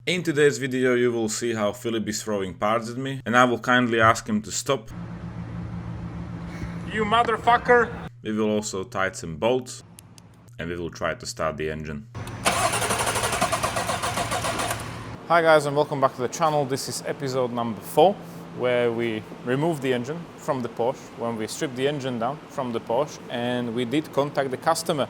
In today's video you will see how Philip is throwing parts at me, and I will kindly ask him to stop. You motherfucker! We will also tighten some bolts, and we will try to start the engine. Hi guys, and welcome back to the channel. This is episode number 4, where we removed the engine from the Porsche, when we stripped the engine down from the Porsche, and we did contact the customer.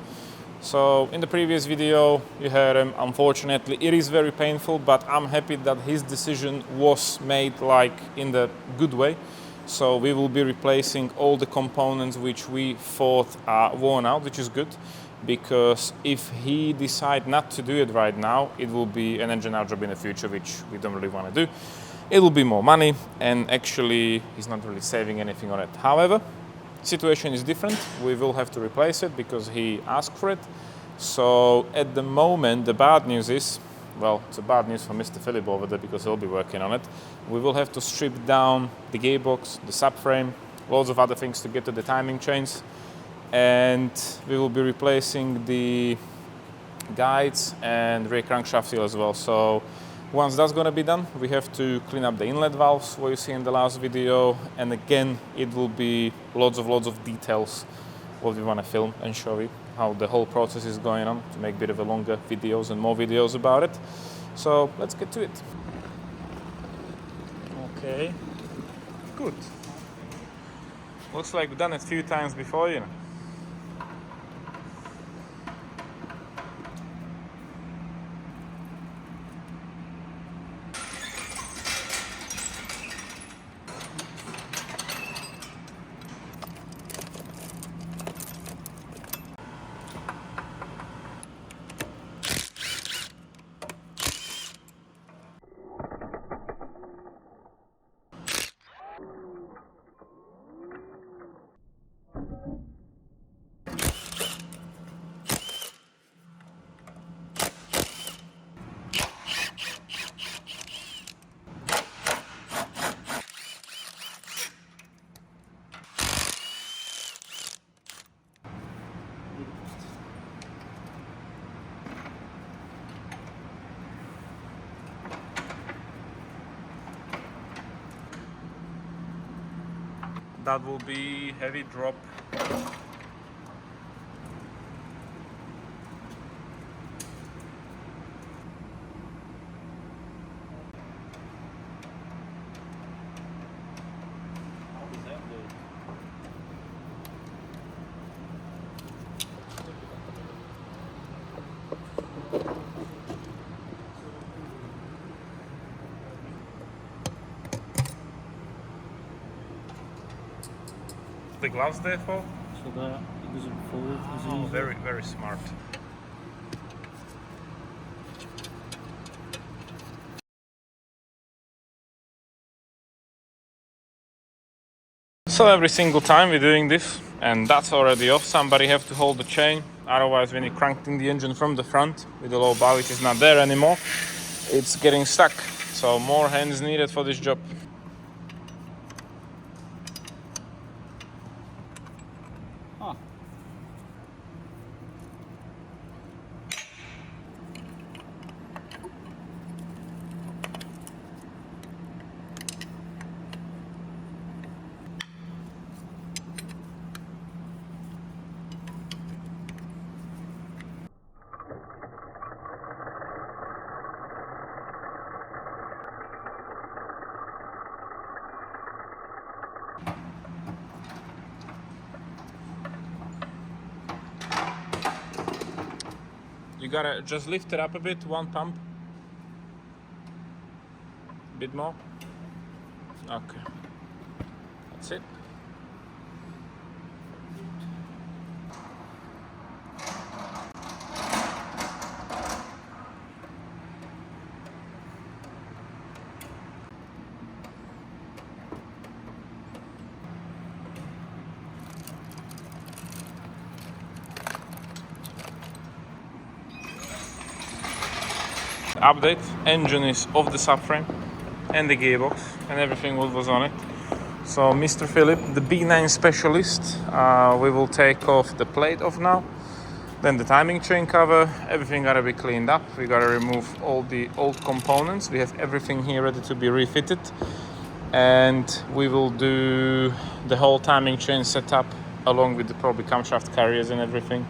So in the previous video you heard him. Unfortunately it is very painful, but I'm happy that his decision was made like in the good way. So we will be replacing all the components which we thought are worn out, which is good, because if he decide not to do it right now, it will be an engine out job in the future, which we don't really want to do. It will be more money, and actually he's not really saving anything on it. However, situation is different. We will have to replace it because he asked for it. So at the moment the bad news is, well, it's a bad news for Mr. Philip over there because he'll be working on it. We will have to strip down the gearbox, the subframe, loads of other things to get to the timing chains, and we will be replacing the guides and rear crankshaft seal as well. So once that's going to be done, we have to clean up the inlet valves, what you see in the last video, and again it will be loads of details what we want to film and show you how the whole process is going on, to make a bit of a longer videos and more videos about it. So let's get to it. Okay, good. Looks like we've done it a few times before, you know. That will be heavy drop. The gloves there for? So that it doesn't fold as easily. Very, very smart. So every single time we're doing this, and that's already off, somebody have to hold the chain. Otherwise, when you're cranking the engine from the front with the low bar, which is not there anymore, it's getting stuck. So more hands needed for this job. You gotta just lift it up a bit, one pump. A bit more. Okay. That's it. Update, engine is off the subframe and the gearbox and everything was on it. So Mr. Philip, the B9 specialist, we will take off the plate off now Then the timing chain cover, everything gotta be cleaned up. We gotta remove all the old components. We have everything here ready to be refitted. And we will do the whole timing chain setup along with the probably camshaft carriers and everything.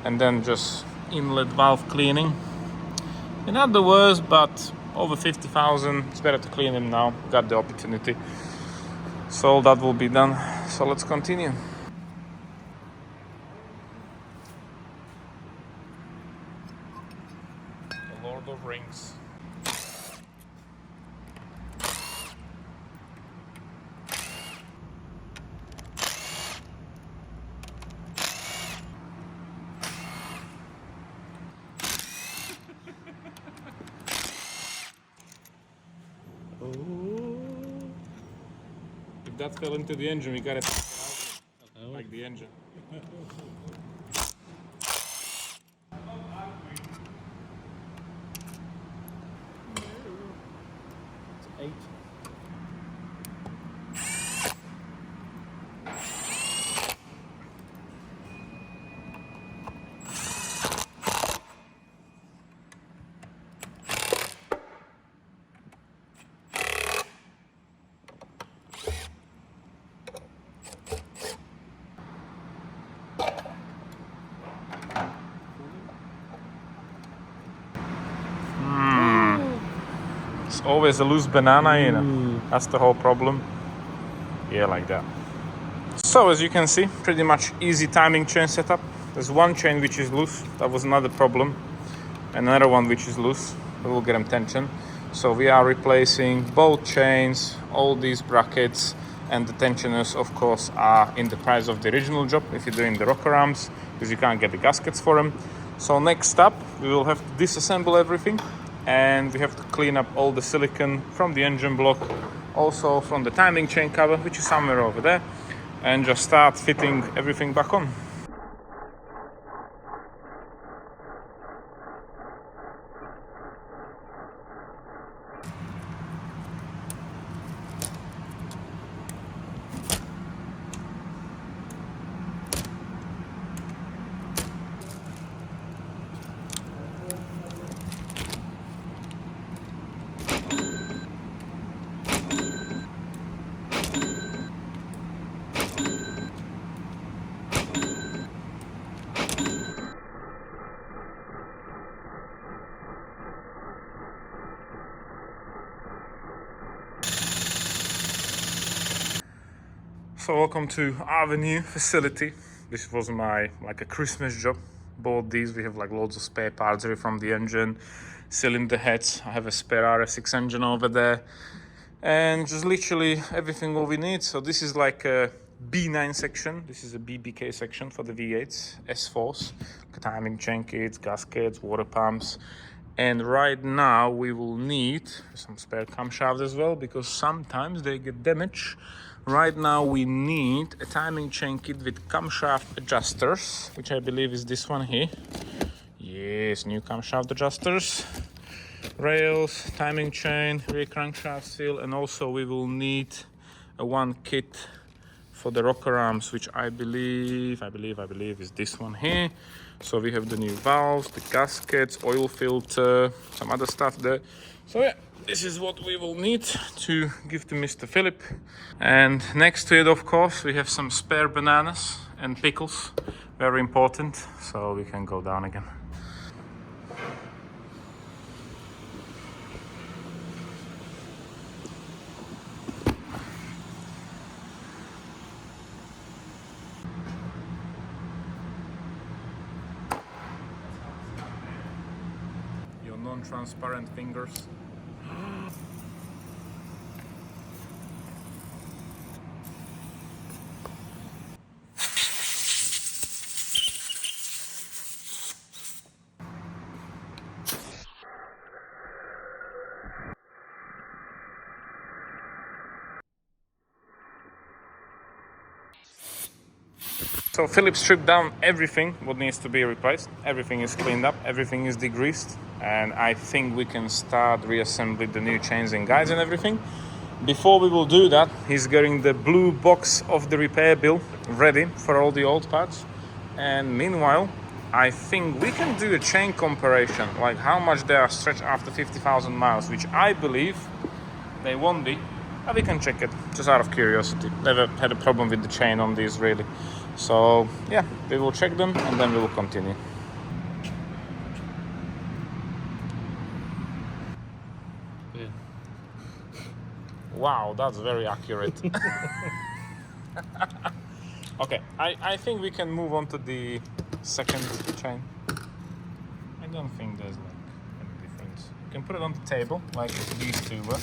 And then just inlet valve cleaning. And not the worst, but over 50,000. It's better to clean them now. Got the opportunity. So that will be done. So let's continue. The Lord of Rings. If that fell into the engine, we got it out like the engine. It's 8. It's always a loose banana, you know. That's the whole problem. Yeah, like that. So as you can see, pretty much easy timing chain setup. There's one chain which is loose. That was another problem. And another one which is loose. We will get them tension. So we are replacing both chains, all these brackets, and the tensioners, of course, are in the price of the original job if you're doing the rocker arms, because you can't get the gaskets for them. So next up, we will have to disassemble everything, and we have to clean up all the silicone from the engine block, also from the timing chain cover, which is somewhere over there, and just start fitting everything back on. So welcome to our new facility. This was my a Christmas job. Bought these. We have like loads of spare parts here from the engine, cylinder heads. I have a spare RS6 engine over there, and just literally everything what we need. So this is like a B9 section. This is a BBK section for the V8s, S4s, timing chain kits, gaskets, water pumps. And right now we will need some spare camshafts as well, because sometimes they get damaged. Right now we need a timing chain kit with camshaft adjusters, which I believe is this one here. Yes, new camshaft adjusters, rails, timing chain, rear crankshaft seal, and also we will need a one kit for the rocker arms, which I believe is this one here. So we have the new valves, the gaskets, oil filter, some other stuff there. So yeah, this is what we will need to give to Mr. Philip. And next to it, of course, we have some spare bananas and pickles. Very important. So we can go down again. Your non-transparent fingers. So Philip stripped down everything what needs to be replaced. Everything is cleaned up, everything is degreased, and I think we can start reassembling the new chains and guides and everything. Before we will do that, he's getting the blue box of the repair bill ready for all the old parts. And meanwhile, I think we can do a chain comparison, like how much they are stretched after 50,000 miles, which I believe they won't be. But we can check it, just out of curiosity. Never had a problem with the chain on these, really. So yeah, we will check them and then we will continue. Yeah. Wow, that's very accurate. Okay, I think we can move on to the second chain. I don't think there's like any difference. You can put it on the table like these two were.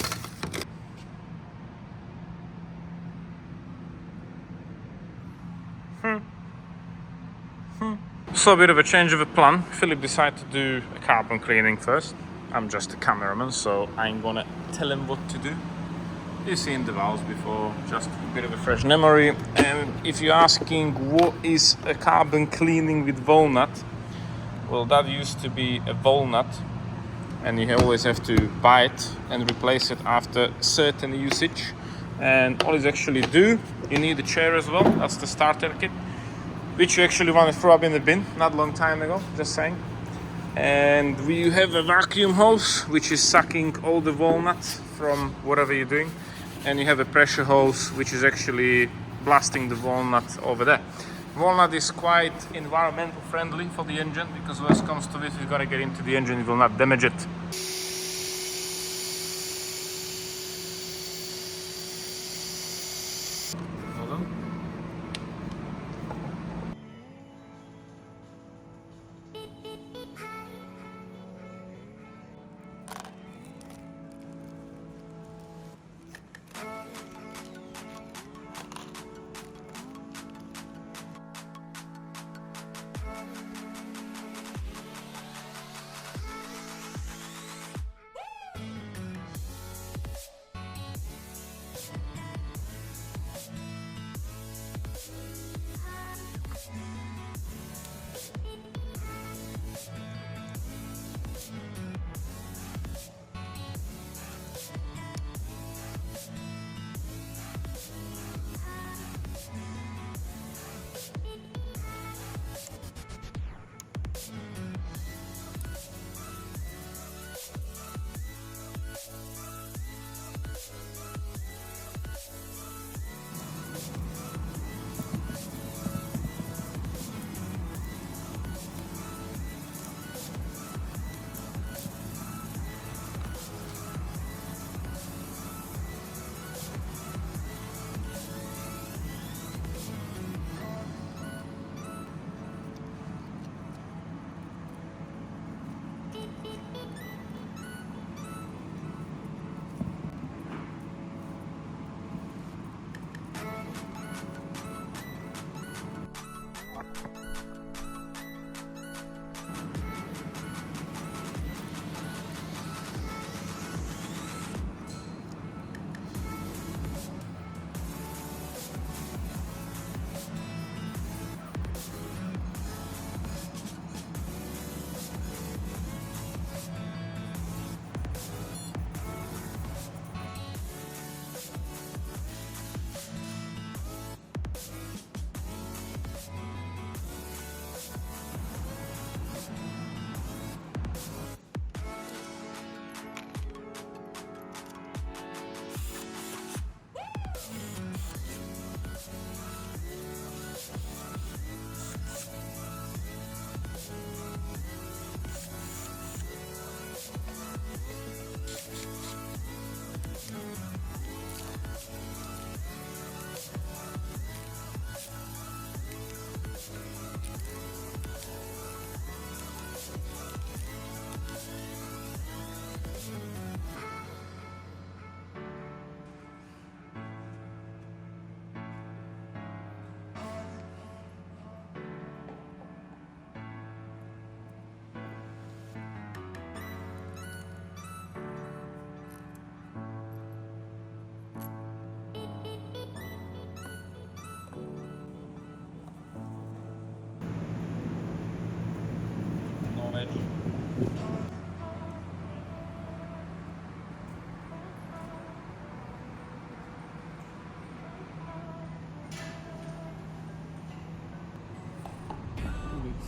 So a bit of a change of a plan. Philip decided to do a carbon cleaning first. I'm just a cameraman, so I ain't gonna tell him what to do. You've seen the valves before, just a bit of a fresh memory. And if you're asking what is a carbon cleaning with Walnut, well, that used to be a Walnut, and you always have to buy it and replace it after certain usage. And all you actually do, you need a chair as well. That's the starter kit, which you actually want to throw up in the bin, not a long time ago, just saying. And we have a vacuum hose, which is sucking all the walnuts from whatever you're doing. And you have a pressure hose, which is actually blasting the walnut over there. Walnut is quite environmental friendly for the engine, because worst comes to this, you've got to get into the engine, it will not damage it. Hold on.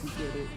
We get it.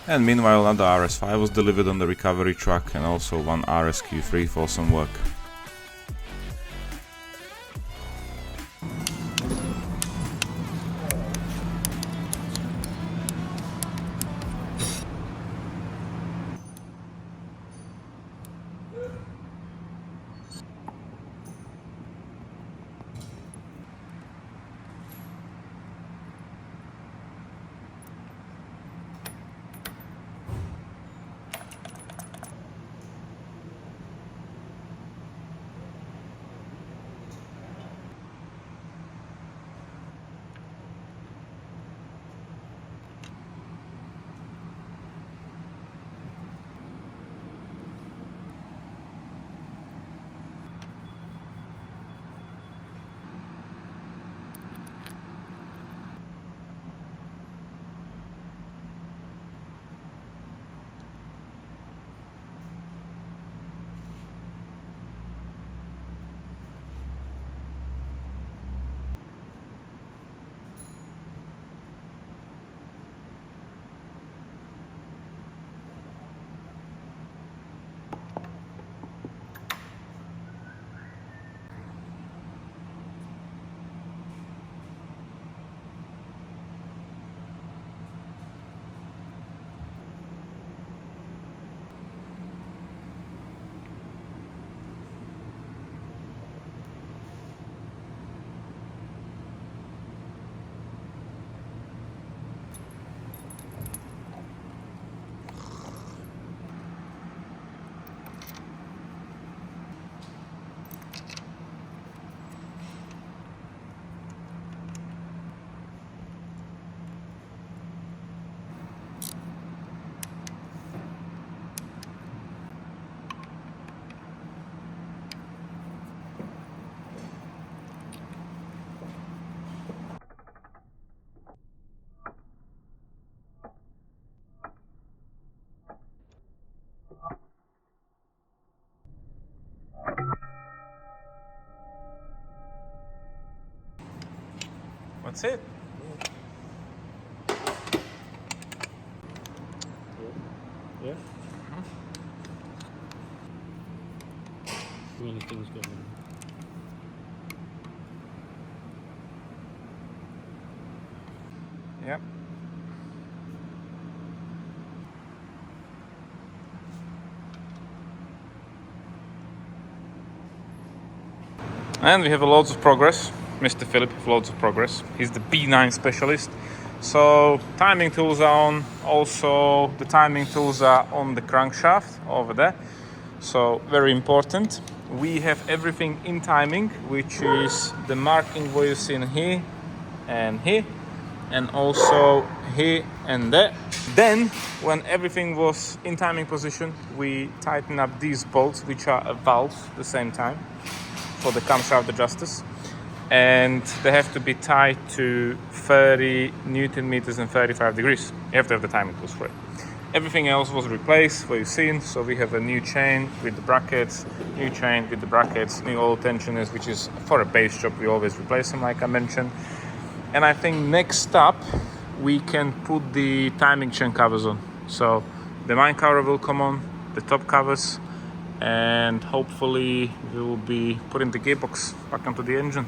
And meanwhile another RS5 was delivered on the recovery truck and also one RSQ3 for some work. That's it. Yeah. Too many things going on. Yep. And we have loads of progress. Mr. Philip have loads of progress. He's the B9 specialist. So timing tools are on. Also the timing tools are on the crankshaft over there. So very important. We have everything in timing, which is the marking what you see in here and here, and also here and there. Then when everything was in timing position, we tighten up these bolts, which are a valve at the same time for the camshaft adjusters, and they have to be tied to 30 Newton meters and 35 degrees. You have to have the timing tools for it. Everything else was replaced, what you've seen. So we have a new chain with the brackets, new chain with the brackets, new oil tensioners, which is for a base job, we always replace them like I mentioned. And I think next up, we can put the timing chain covers on. So the mine cover will come on, the top covers, and hopefully we will be putting the gearbox back onto the engine.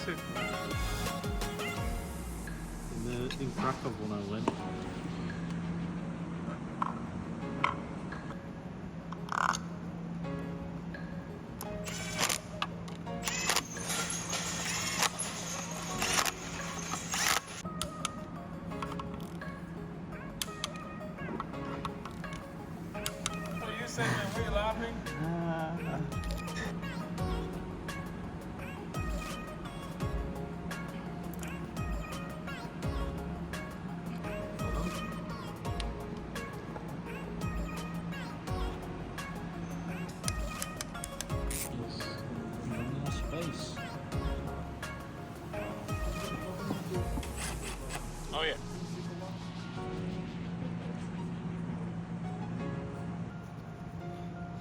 abusive. In Krakow when I went. So you said when we're laughing? Space. Oh yeah.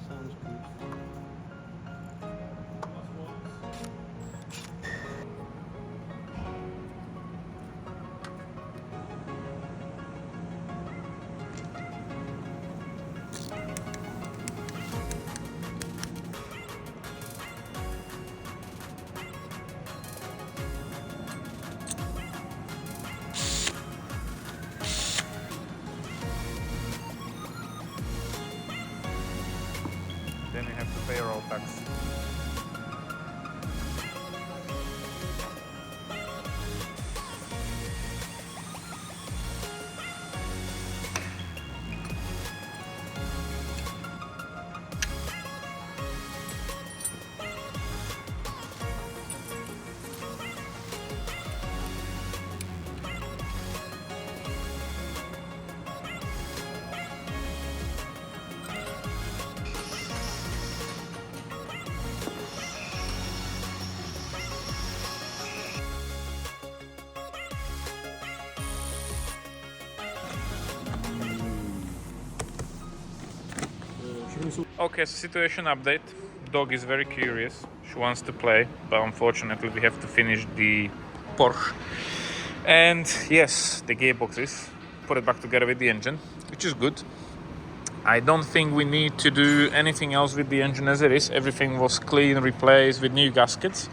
Sounds good. Then you have to pay road tax. Okay, so situation update. Dog is very curious. She wants to play, but unfortunately we have to finish the Porsche. And yes, the gearbox is put it back together with the engine, which is good. I don't think we need to do anything else with the engine as it is. Everything was clean, replaced with new gaskets.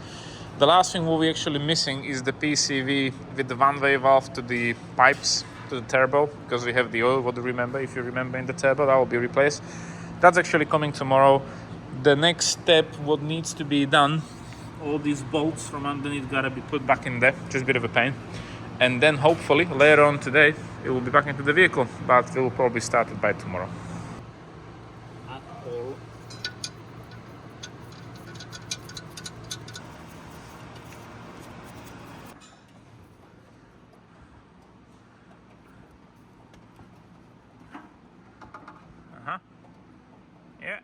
The last thing what we're actually missing is the PCV with the one-way valve to the pipes, to the turbo, because we have the oil, what do you remember? If you remember in the turbo, that will be replaced. That's actually coming tomorrow. The next step, what needs to be done, all these bolts from underneath gotta be put back in there, just a bit of a pain. And then hopefully later on today, it will be back into the vehicle, but we will probably start it by tomorrow. At all. Uh-huh. Yeah.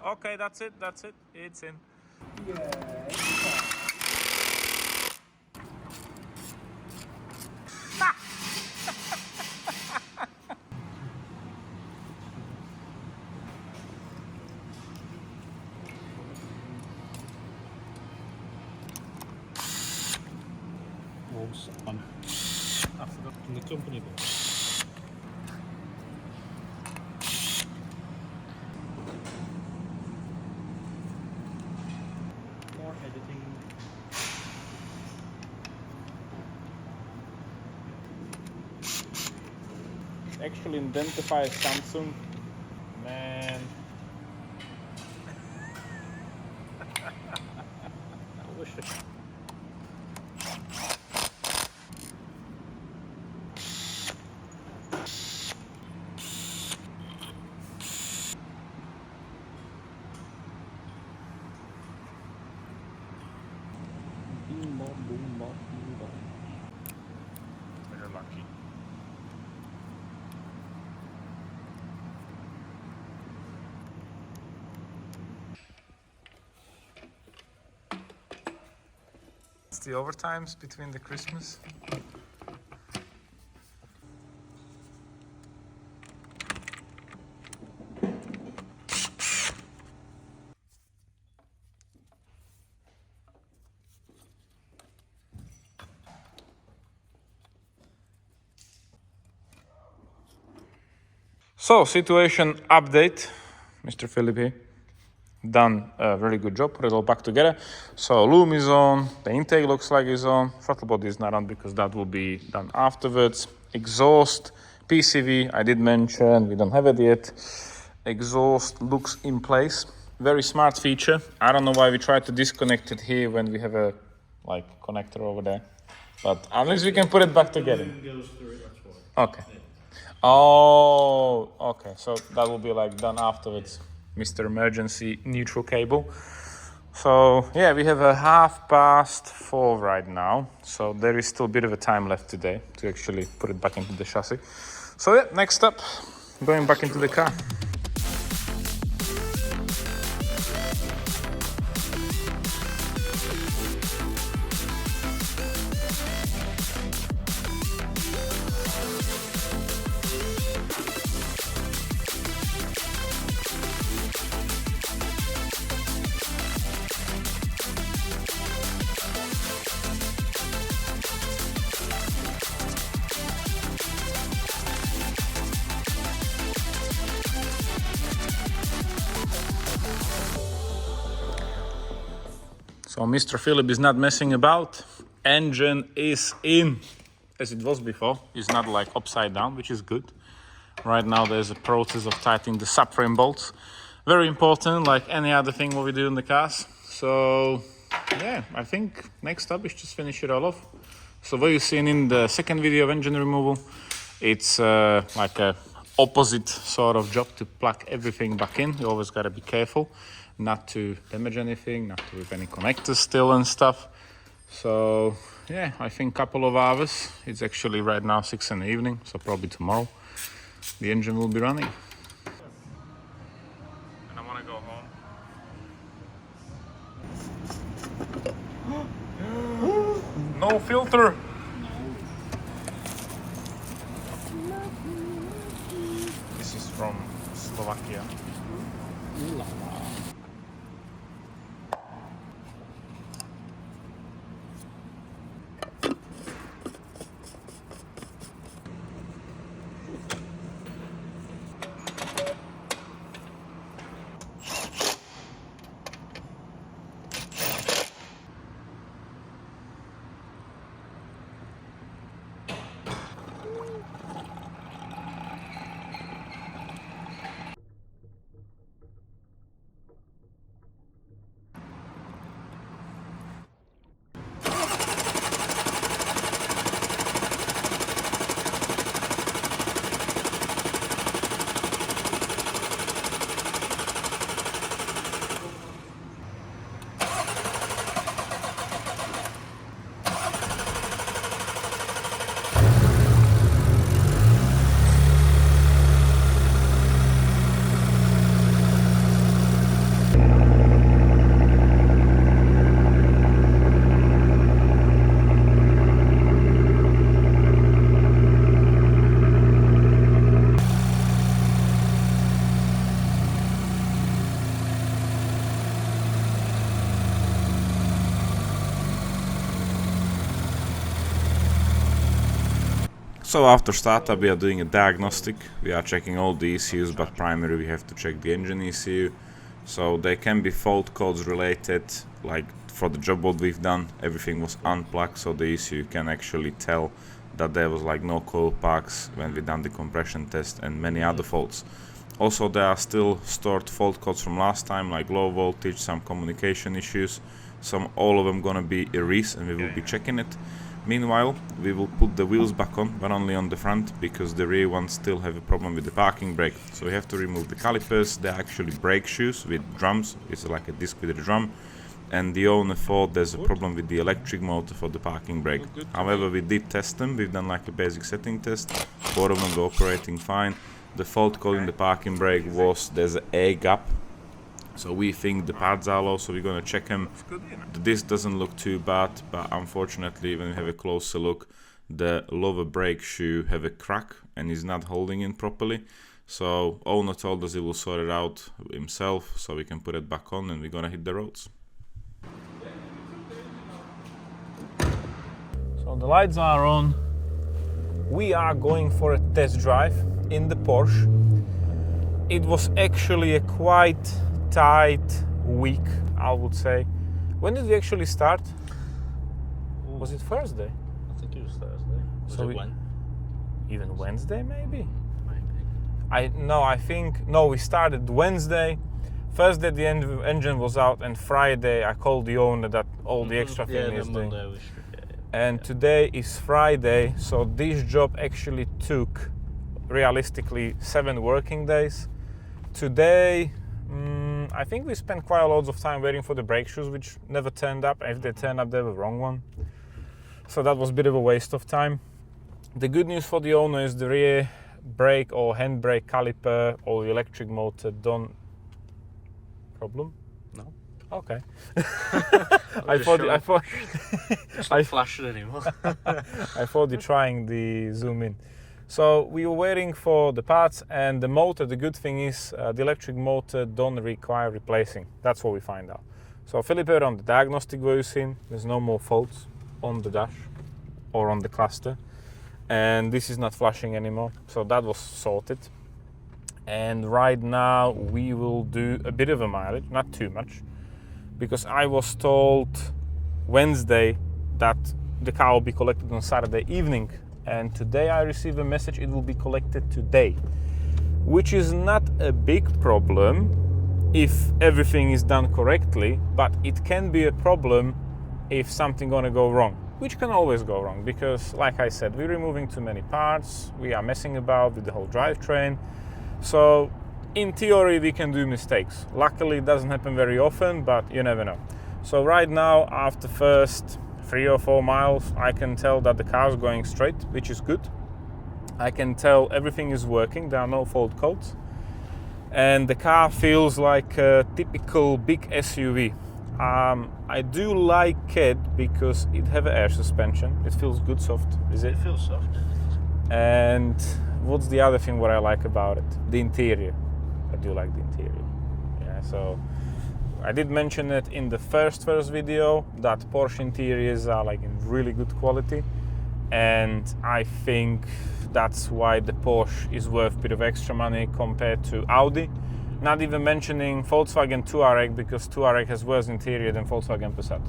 Okay, that's it. It's in. Oh, son. In the company book. More editing. Actually identify Samsung. Man. I wish it. Boom, bop, boom, bop, boom, bop. You're lucky. It's the overtimes between the Christmas. So, situation update, Mr. Philip here. done a really good job, put it all back together. So loom is on, the intake looks like it's on, throttle body is not on because that will be done afterwards. Exhaust, PCV, I did mention, we don't have it yet. Exhaust looks in place. Very smart feature. I don't know why we tried to disconnect it here when we have a connector over there. But at least we can put it back together. Goes through it, that's why. Okay. Oh, okay. So that will be done afterwards. Mr. Emergency neutral cable. So yeah, we have a 4:30 right now. So there is still a bit of a time left today to actually put it back into the chassis. So yeah, next up, going back into the car. So Mr. Philip is not messing about. Engine is in, as it was before. It's not upside down, which is good. Right now there's a process of tightening the subframe bolts. Very important, like any other thing what we do in the cars. So yeah, I think next up is just finish it all off. So what you've seen in the second video of engine removal, it's like a opposite sort of job to plug everything back in. You always gotta be careful not to damage anything, not to leave any connectors still and stuff. So yeah, I think couple of hours. It's actually right now 6 in the evening, so probably tomorrow the engine will be running. And I want to go home. No filter. This is from Slovakia. So after startup we are doing a diagnostic. We are checking all the ECUs, but primarily we have to check the engine ECU. So there can be fault codes related, like for the job what we've done, everything was unplugged, so the ECU can actually tell that there was no coil packs when we done the compression test, and many other faults. Also there are still stored fault codes from last time, like low voltage, some communication issues. All of them gonna be erased and we will be checking it. Meanwhile, we will put the wheels back on, but only on the front, because the rear ones still have a problem with the parking brake. So we have to remove the calipers. They're actually brake shoes with drums. It's like a disc with a drum. And the owner thought there's a problem with the electric motor for the parking brake. However, we did test them. We've done like a basic setting test. Both of them were operating fine. The fault code in the parking brake was there's an air gap. So we think the pads are low, so we're going to check them. The disc doesn't look too bad, but unfortunately when we have a closer look, the lower brake shoe have a crack and is not holding in properly. So owner told us he will sort it out himself, so we can put it back on and we're going to hit the roads. So the lights are on. We are going for a test drive in the Porsche. It was actually a quite tight week, I would say. When did we actually start? Ooh, Was it Thursday? I think it was Thursday. Was So it when? Even Wednesday, maybe? Maybe. We started Wednesday. Thursday the engine was out, and Friday I called the owner that all the extra thing is doing. Monday was, And today is Friday, so this job actually took realistically 7 working days. Today, I think we spent quite a lot of time waiting for the brake shoes, which never turned up. If they turned up, they were the wrong one. So that was a bit of a waste of time. The good news for the owner is the rear brake or hand brake caliper or the electric motor don't. Problem? No. Okay. I thought it's I not flashing anymore. I thought you're trying the zoom in. So we were waiting for the parts, and the motor, the good thing is the electric motor don't require replacing. That's what we find out. So Philip on the diagnostic were using, there's no more faults on the dash or on the cluster, and this is not flashing anymore. So that was sorted. And right now we will do a bit of a mileage, not too much, because I was told Wednesday that the car will be collected on Saturday evening, and today I received a message it will be collected today, which is not a big problem if everything is done correctly, but it can be a problem if something gonna go wrong, which can always go wrong, because like I said, we're removing too many parts, we are messing about with the whole drivetrain. So in theory we can do mistakes. Luckily it doesn't happen very often, but you never know. So right now, after first 3 or 4 miles, I can tell that the car is going straight, which is good. I can tell everything is working, there are no fault codes. And the car feels like a typical big SUV. I do like it because it has air suspension. It feels good, soft, is it? It feels soft. And what's the other thing what I like about it? The interior. I do like the interior. Yeah, so I did mention it in the first video that Porsche interiors are like in really good quality, and I think that's why the Porsche is worth a bit of extra money compared to Audi. Not even mentioning Volkswagen Touareg, because Touareg has worse interior than Volkswagen Passat.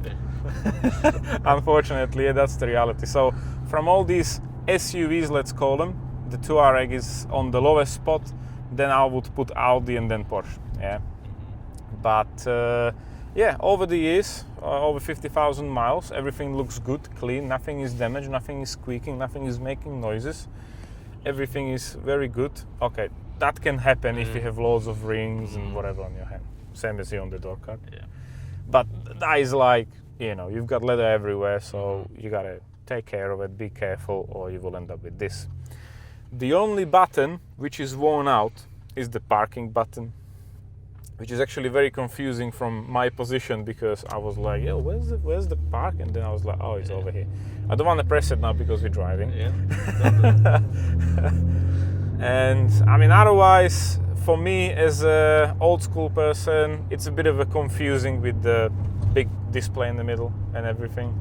Yeah. Unfortunately, yeah, that's the reality. So from all these SUVs, let's call them, the Touareg is on the lowest spot. Then I would put Audi and then Porsche. Yeah. But yeah, over the years, over 50,000 miles, everything looks good, clean, nothing is damaged, nothing is squeaking, nothing is making noises. Everything is very good. Okay, that can happen if you have loads of rings and whatever on your hand. Same as here on the door card. Yeah. But that is like, you know, you've got leather everywhere, so you gotta take care of it, be careful, or you will end up with this. The only button which is worn out is the parking button, which is actually very confusing from my position, because I was like, yo, where's the park? And then I was like, oh, it's over here. I don't want to press it now because we're driving. Yeah. And I mean, otherwise, for me as an old school person, it's a bit of a confusing with the big display in the middle and everything.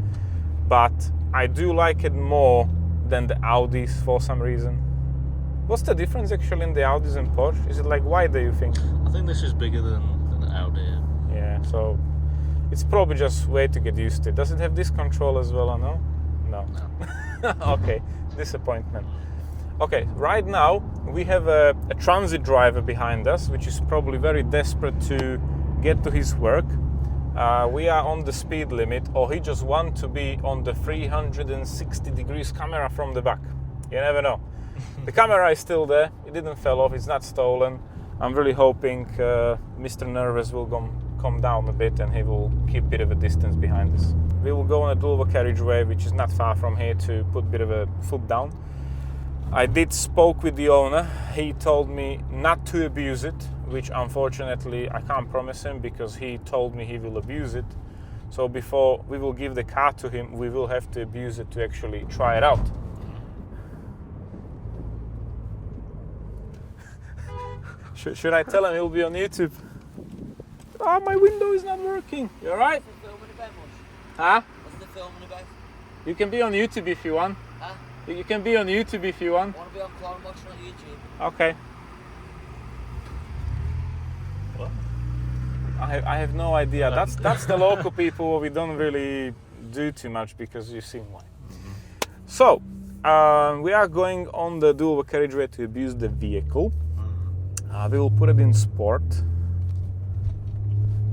But I do like it more than the Audis for some reason. What's the difference actually in the Audis and Porsche? Is it like wider, you think? I think this is bigger than Audi. Yeah, so it's probably just way to get used to it. Does it have this control as well or no? No. Okay, disappointment. Okay, right now we have a transit driver behind us, which is probably very desperate to get to his work. We are on the speed limit, or he just wants to be on the 360 degrees camera from the back. You never know. The camera is still there, it didn't fall off, it's not stolen. I'm really hoping Mr. Nervous will come down a bit and he will keep a bit of a distance behind us. We will go on a dual carriageway, which is not far from here, to put a bit of a foot down. I did spoke with the owner. He told me not to abuse it, which unfortunately I can't promise him, because he told me he will abuse it. So before we will give the car to him, we will have to abuse it to actually try it out. Should I tell him he'll be on YouTube? Oh, my window is not working. You alright? What's the filming about, Mush? Huh? What's the filming about? You can be on YouTube if you want. Huh? You can be on YouTube if you want. I want to be on Clone Watching on YouTube. Okay. What? I have no idea. That's the local people. We don't really do too much because you seem like. So we are going on the dual carriageway to abuse the vehicle. We will put it in sport.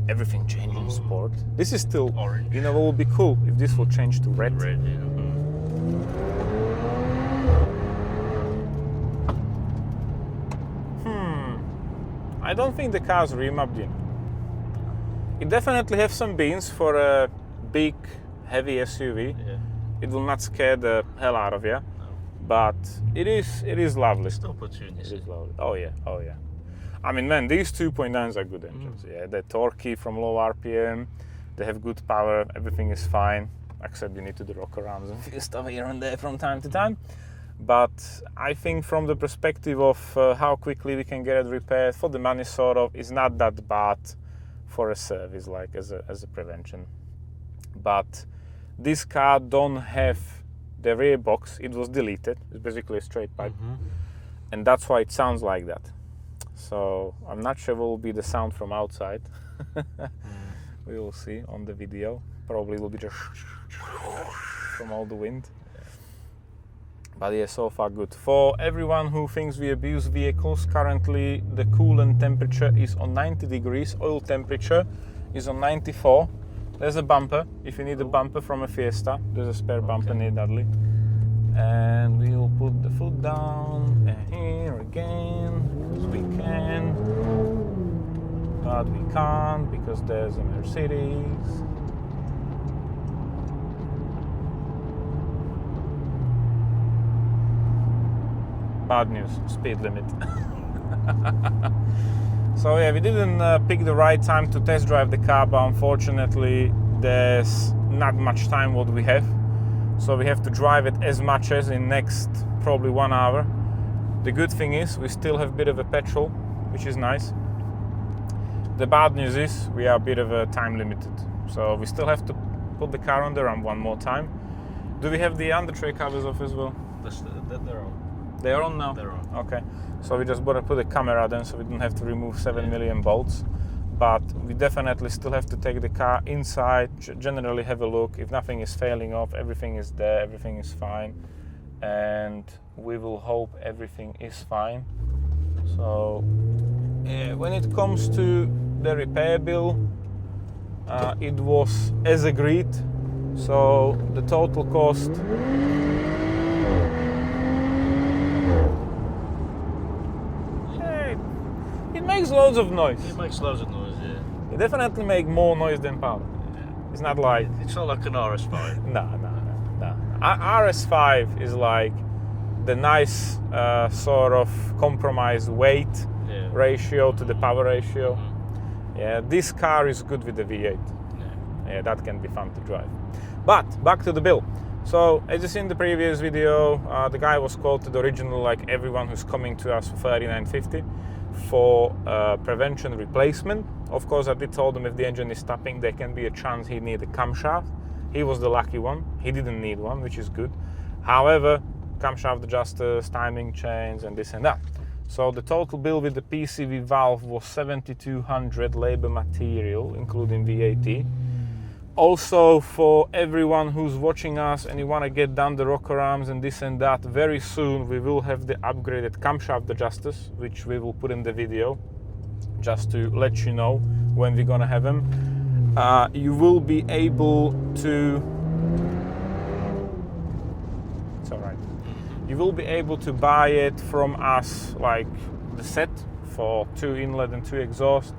Everything changed in sport. This is still Orange. You know what would be cool if this will change to red. Red, yeah. I don't think the car's remapped yet. It definitely has some beans for a big, heavy SUV. Yeah. It will not scare the hell out of you, No. but it is lovely. Still puts you in your It is seat. lovely. Oh yeah. I mean, man, these 2.9s are good engines. Yeah, they're torquey from low RPM. They have good power. Everything is fine, except you need to do rock arounds and few stuff here and there from time to time. But I think from the perspective of how quickly we can get it repaired for the money, sort of, is not that bad for a service, like as a prevention. But this car don't have the rear box. It was deleted. It's basically a straight pipe, and that's why it sounds like that. So I'm not sure what will be the sound from outside. We will see on the video. Probably it will be just from all the wind. But yeah, so far good. For everyone who thinks we abuse vehicles, currently the coolant temperature is on 90 degrees, oil temperature is on 94. There's a bumper, if you need a bumper from a Fiesta, there's a spare bumper near Dudley. And we'll put the foot down, and here again, because we can. But we can't, because there's a Mercedes. Bad news, speed limit. So yeah, we didn't pick the right time to test drive the car, but unfortunately there's not much time what we have. So we have to drive it as much as in next probably 1 hour. The good thing is we still have a bit of a petrol, which is nice. The bad news is we are a bit of a time limited. So we still have to put the car on the ramp one more time. Do we have the under tray covers off as well? They're on. They are on now? They're on. Okay. So we just gotta put a camera then so we don't have to remove 7 million bolts. But we definitely still have to take the car inside, generally have a look. If nothing is failing off, everything is there, everything is fine. And we will hope everything is fine. So yeah, when it comes to the repair bill, it was as agreed. So the total cost it makes loads of noise. It makes loads of noise, yeah. It definitely makes more noise than power. Yeah. It's not like It's not like an RS5. no. RS5 is like the nice sort of compromise weight Yeah. ratio to the power ratio. Yeah, this car is good with the V8. Yeah, that can be fun to drive. But back to the bill. So as you see in the previous video, the guy was quoted originally like everyone who's coming to us for $39.50 for prevention replacement. Of course, I did tell them if the engine is stopping, there can be a chance he need a camshaft. He was the lucky one. He didn't need one, which is good. However, camshaft adjusters, timing chains, and this and that. So the total bill with the PCV valve was $7,200 labor material, including VAT. Also, for everyone who's watching us and you want to get down the rocker arms and this and that, very soon we will have the upgraded camshaft adjusters, which we will put in the video, just to let you know when we're gonna have them. You will be able to... It's all right. You will be able to buy it from us, like the set for 2 inlet and 2 exhaust.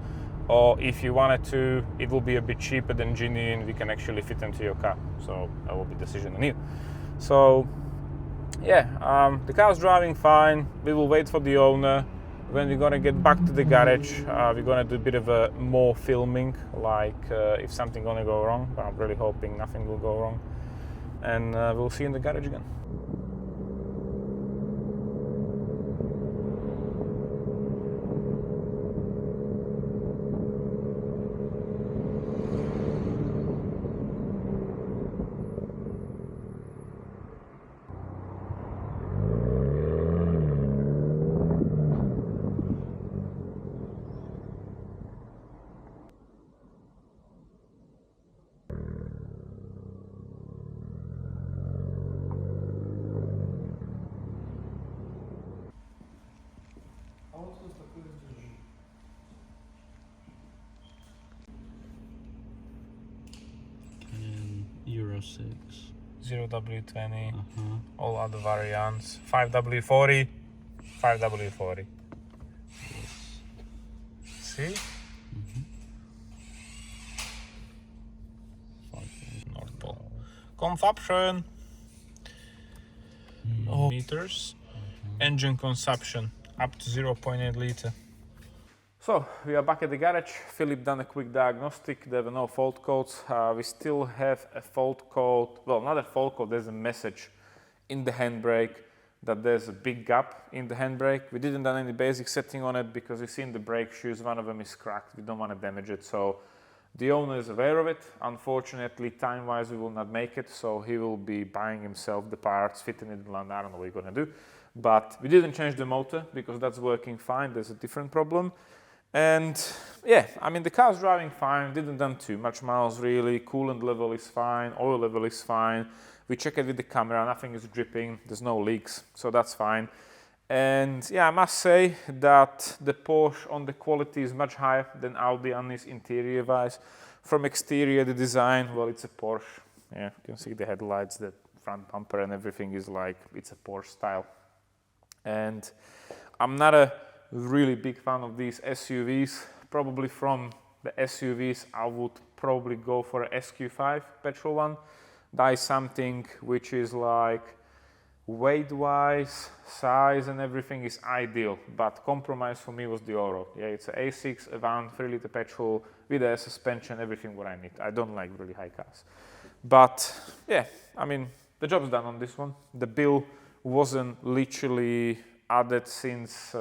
Or if you wanted to, it will be a bit cheaper than genuine. We can actually fit into your car. So that will be a decision on you. So yeah, the car's driving fine. We will wait for the owner. When we're gonna get back to the garage, we're gonna do a bit of a more filming, like if something gonna go wrong. But I'm really hoping nothing will go wrong. And we'll see you in the garage again. 06. 0W20, all other variants, 5W40, 5W40. Yes. See? Fucking North Pole. Consumption. Meters. Engine consumption up to 0.8 liter. So we are back at the garage. Philip done a quick diagnostic. There were no fault codes. We still have a fault code. Well, not a fault code. There's a message in the handbrake that there's a big gap in the handbrake. We didn't done any basic setting on it because you see in the brake shoes one of them is cracked. We don't want to damage it. So the owner is aware of it. Unfortunately, time-wise, we will not make it. So he will be buying himself the parts, fitting it in. I don't know what you're gonna do. But we didn't change the motor because that's working fine. There's a different problem. And yeah, I mean, the car's driving fine, didn't done too much miles really, coolant level is fine, oil level is fine. We check it with the camera, nothing is dripping, there's no leaks, so that's fine. And yeah, I must say that the Porsche on the quality is much higher than Audi on this interior wise. From exterior, the design, well, it's a Porsche. Yeah, you can see the headlights, the front bumper and everything is like, it's a Porsche style. And I'm not a really big fan of these SUVs. Probably from the SUVs, I would probably go for a SQ5 petrol one. That is something which is like weight-wise, size and everything is ideal. But compromise for me was the Oro. Yeah, it's an A6 Avant 3-liter petrol with a suspension, everything what I need. I don't like really high cars. But yeah, I mean, the job's done on this one. The bill wasn't literally added since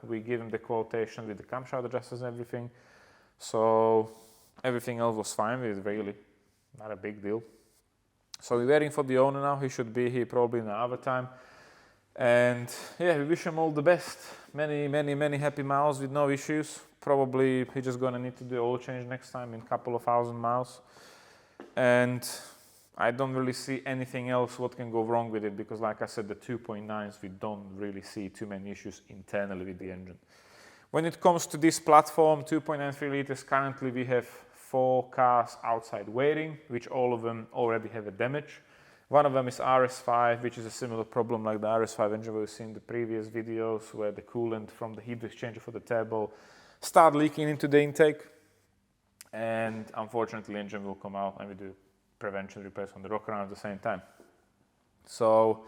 we gave him the quotation with the camshaft adjusters and everything. So everything else was fine with it, really. Not a big deal. So we're waiting for the owner now. He should be here probably in an hour time. And yeah, we wish him all the best. Many, many, many happy miles with no issues. Probably he's just gonna need to do oil change next time in a couple of 1,000 miles. And I don't really see anything else what can go wrong with it because like I said, the 2.9s, we don't really see too many issues internally with the engine. When it comes to this platform, 2.93 liters, currently we have 4 cars outside waiting, which all of them already have a damage. One of them is RS5, which is a similar problem like the RS5 engine we've seen in the previous videos where the coolant from the heat exchanger for the turbo start leaking into the intake. And unfortunately, the engine will come out and we do prevention repairs on the rocker arm at the same time. So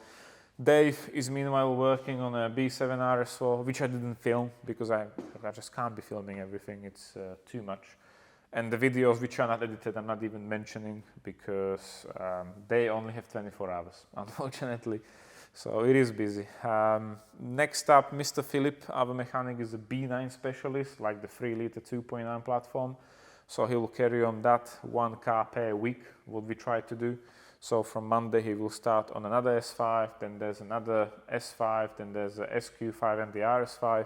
Dave is meanwhile working on a B7 RS4, which I didn't film because I just can't be filming everything, it's too much. And the videos which are not edited, I'm not even mentioning because they only have 24 hours, unfortunately. So it is busy. Next up, Mr. Philip, our mechanic, is a B9 specialist, like the 3-liter 2.9 platform. So he will carry on that 1 car per week, what we try to do. So from Monday he will start on another S5, then there's another S5, then there's a SQ5 and the RS5.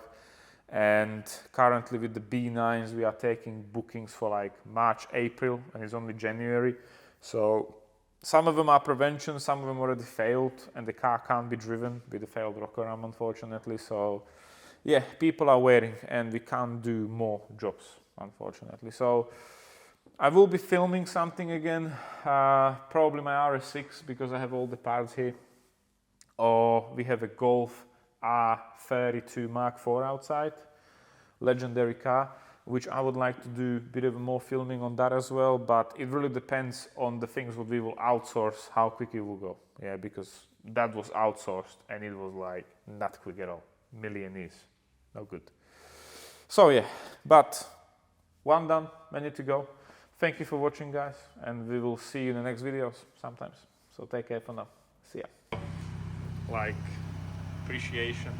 And currently with the B9s we are taking bookings for like March, April, and it's only January. So some of them are prevention, some of them already failed, and the car can't be driven with the failed rocker arm, unfortunately. So yeah, people are waiting and we can't do more jobs, unfortunately. So I will be filming something again, probably my RS6 because I have all the parts here. Or we have a Golf R32 Mark IV outside, legendary car, which I would like to do a bit of more filming on that as well, but it really depends on the things that we will outsource, how quick it will go. Yeah, because that was outsourced and it was like not quick at all. Millionaires, no good. So yeah, but one done, many to go. Thank you for watching, guys, and we will see you in the next videos sometimes. So take care for now. See ya. Like appreciation.